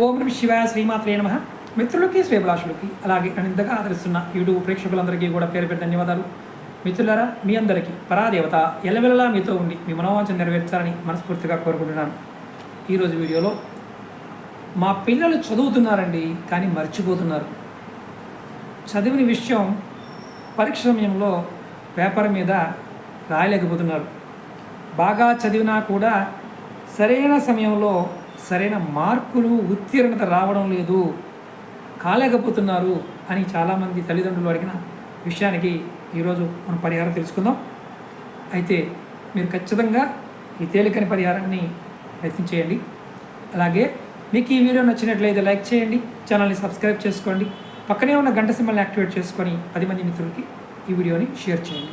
ఓం నమః శివాయ శ్రీమాత్రే నమః. మిత్రులకి శ్రేభిలాషులకి అలాగే నన్ను ఇంతగా ఆదరిస్తున్న యూట్యూబ్ ప్రేక్షకులందరికీ కూడా పేరు పేరు ధన్యవాదాలు. మిత్రులారా, మీ అందరికీ పరాదేవత ఎల్లవెల్లలా మీతో ఉండి మీ మనోవాంఛను నెరవేర్చాలని మనస్ఫూర్తిగా కోరుకుంటున్నాను. ఈరోజు వీడియోలో మా పిల్లలు చదువుతున్నారండి, కానీ మర్చిపోతున్నారు. చదివిన విషయం పరీక్ష సమయంలో పేపర్ మీద రాయలేకపోతున్నారు. బాగా చదివినా కూడా సరైన సమయంలో సరైన మార్కులు ఉత్తీర్ణత రావడం లేదు, కాలేకపోతున్నారు అని చాలామంది తల్లిదండ్రులు అడిగిన విషయానికి ఈరోజు మనం పరిహారం తెలుసుకుందాం. అయితే మీరు ఖచ్చితంగా ఈ తేలికని పరిహారాన్ని ప్రయత్నించేయండి. అలాగే మీకు ఈ వీడియో నచ్చినట్లయితే లైక్ చేయండి, ఛానల్ని సబ్స్క్రైబ్ చేసుకోండి, పక్కనే ఉన్న గంట సింబల్ని యాక్టివేట్ చేసుకొని 10 మంది మిత్రులకి ఈ వీడియోని షేర్ చేయండి.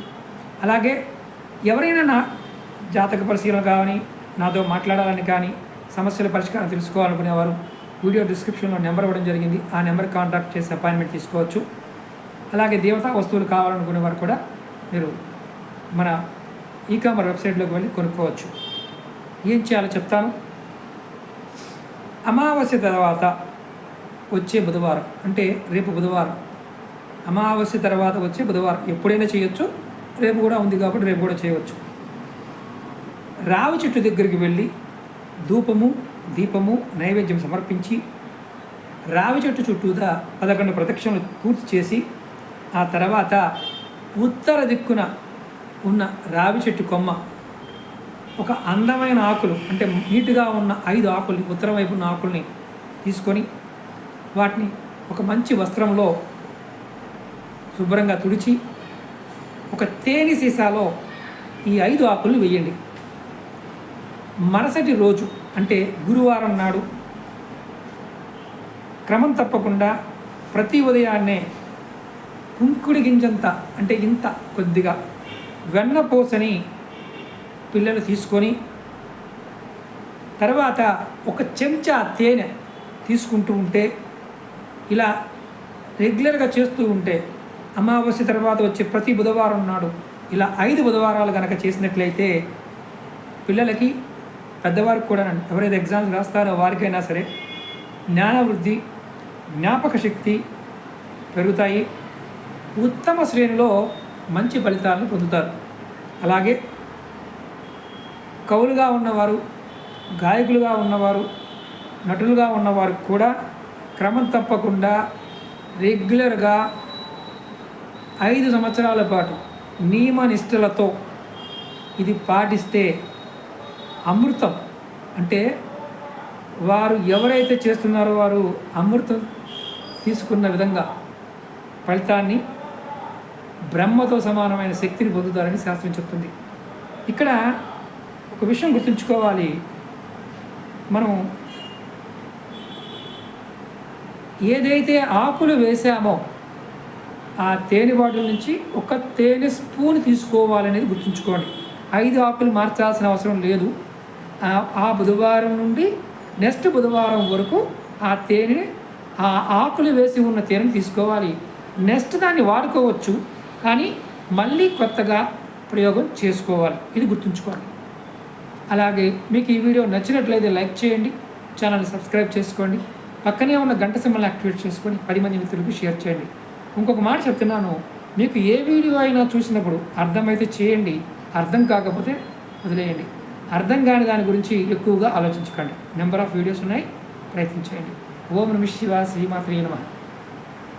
అలాగే ఎవరైనా నా జాతక పరిశీలన కానీ నాతో మాట్లాడాలని కానీ సమస్యల పరిష్కారం తెలుసుకోవాలనుకునేవారు వీడియో డిస్క్రిప్షన్లో నెంబర్ ఇవ్వడం జరిగింది. ఆ నెంబర్ కాంటాక్ట్ చేసి అపాయింట్మెంట్ తీసుకోవచ్చు. అలాగే దేవతా వస్తువులు కావాలనుకునేవారు కూడా మీరు మన ఈ-కామర్స్ వెబ్సైట్లోకి వెళ్ళి కొనుక్కోవచ్చు. ఏం చేయాలో చెప్తాను. అమావాస్య తర్వాత వచ్చే బుధవారం, అంటే రేపు బుధవారం, అమావాస్య తర్వాత వచ్చే బుధవారం ఎప్పుడైనా చేయొచ్చు. రేపు కూడా ఉంది కాబట్టి రేపు కూడా చేయవచ్చు. రావి చెట్టు దగ్గరికి వెళ్ళి ధూపము దీపము నైవేద్యం సమర్పించి రావి చెట్టు చుట్టూదా 11 ప్రదక్షిణలు పూర్తి చేసి ఆ తర్వాత ఉత్తర దిక్కున ఉన్న రావి చెట్టు కొమ్మ ఒక అందమైన ఆకులు, అంటే నీట్గా ఉన్న 5 ఆకుల్ని, ఉత్తరం వైపు ఉన్న ఆకుల్ని తీసుకొని వాటిని ఒక మంచి వస్త్రంలో శుభ్రంగా తుడిచి ఒక తేనె సీసాలో ఈ 5 ఆకుల్ని వేయండి. మరుసటి రోజు అంటే గురువారం నాడు క్రమం తప్పకుండా ప్రతి ఉదయాన్నే కుంకుడి గింజంత, అంటే ఇంత కొద్దిగా వెన్నపూసని పిల్లలు తీసుకొని తర్వాత ఒక చెంచా తేనె తీసుకుంటూ ఉంటే, ఇలా రెగ్యులర్గా చేస్తూ ఉంటే అమావాస్య తర్వాత వచ్చే ప్రతి బుధవారం నాడు ఇలా 5 బుధవారాలు కనుక చేసినట్లయితే పిల్లలకి, పెద్దవారికి కూడా, ఎవరైతే ఎగ్జామ్స్ రాస్తారో వారికైనా సరే జ్ఞానవృద్ధి, జ్ఞాపక శక్తి పెరుగుతాయి. ఉత్తమ శ్రేణిలో మంచి ఫలితాలను పొందుతారు. అలాగే కవులుగా ఉన్నవారు, గాయకులుగా ఉన్నవారు, నటులుగా ఉన్నవారు కూడా క్రమం తప్పకుండా రెగ్యులర్గా 5 సంవత్సరాల పాటు నియమనిష్టలతో ఇది పాటిస్తే అమృతం, అంటే వారు ఎవరైతే చేస్తున్నారో వారు అమృతం తీసుకున్న విధంగా ఫలితాన్ని, బ్రహ్మతో సమానమైన శక్తిని పొందుతారని శాస్త్రం చెప్తుంది. ఇక్కడ ఒక విషయం గుర్తుంచుకోవాలి. మనం ఏదైతే ఆకులు వేసామో ఆ తేనె బాటిల్ నుంచి ఒక తేనె స్పూన్ తీసుకోవాలనేది గుర్తుంచుకోండి. 5 ఆకులు మార్చాల్సిన అవసరం లేదు. ఆ బుధవారం నుండి నెక్స్ట్ బుధవారం వరకు ఆ తేనెని, ఆ ఆకులు వేసి ఉన్న తేనెని తీసుకోవాలి. నెక్స్ట్ దాన్ని వాడుకోవచ్చు, కానీ మళ్ళీ కొత్తగా ప్రయోగం చేసుకోవాలి. ఇది గుర్తుంచుకోండి. అలాగే మీకు ఈ వీడియో నచ్చినట్లయితే లైక్ చేయండి, ఛానల్ని సబ్స్క్రైబ్ చేసుకోండి, పక్కనే ఉన్న గంట సింబల్ని యాక్టివేట్ చేసుకొని 10 మంది మిత్రులకు షేర్ చేయండి. ఇంకొక మాట చెప్తున్నాను, మీకు ఏ వీడియో అయినా చూసినప్పుడు అర్థమైతే చేయండి, అర్థం కాకపోతే వదిలేయండి. అర్థం కాని దాని గురించి ఎక్కువగా ఆలోచించకండి. నెంబర్ ఆఫ్ వీడియోస్ ఉన్నాయి, ప్రయత్నించేయండి. ఓం నమః శివాయ శ్రీమాత్రే నమః.